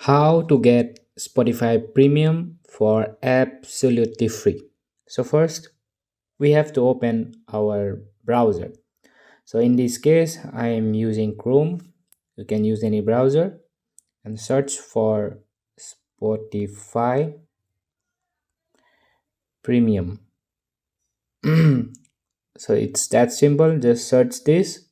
How to get Spotify Premium for absolutely free. So first we have to open our browser. So in this case I am using Chrome. You can use any browser and search for Spotify Premium. So it's that simple, just search this,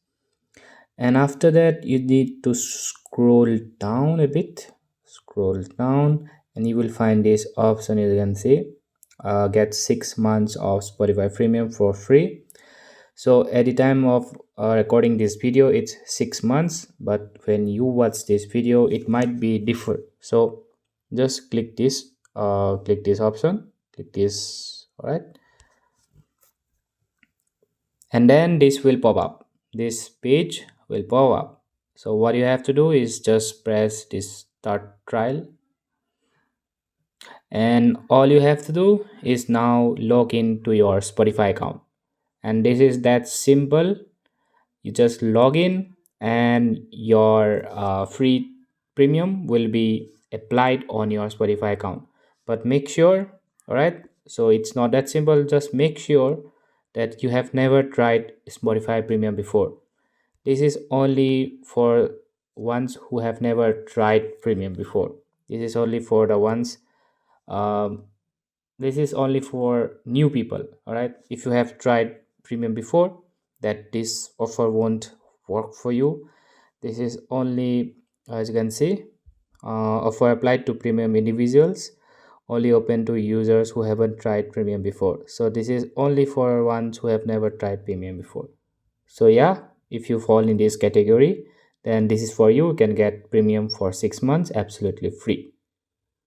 and after that you need to scroll down a bit, scroll down, and you will find this option. You can see get 6 months of Spotify Premium for free. So at the time of recording this video it's 6 months, but when you watch this video it might be different. So just click this option, click this. All right, and then this will pop up, this page will pop up. So what you have to do is just press this start trial, and all you have to do is now log in to your Spotify account. And this is that simple. You just log in and your free premium will be applied on your Spotify account. But make sure, all right, so it's not that simple. Just make sure that you have never tried Spotify Premium before. This is only for ones who have never tried premium before. This is only for the ones, um, this is only for new people. All right, if you have tried premium before, that this offer won't work for you. This is only, as you can see, offer applied to premium individuals, only open to users who haven't tried premium before. So this is only for ones who have never tried premium before. So yeah, if you fall in this category, then this is for you. You can get premium for 6 months absolutely free.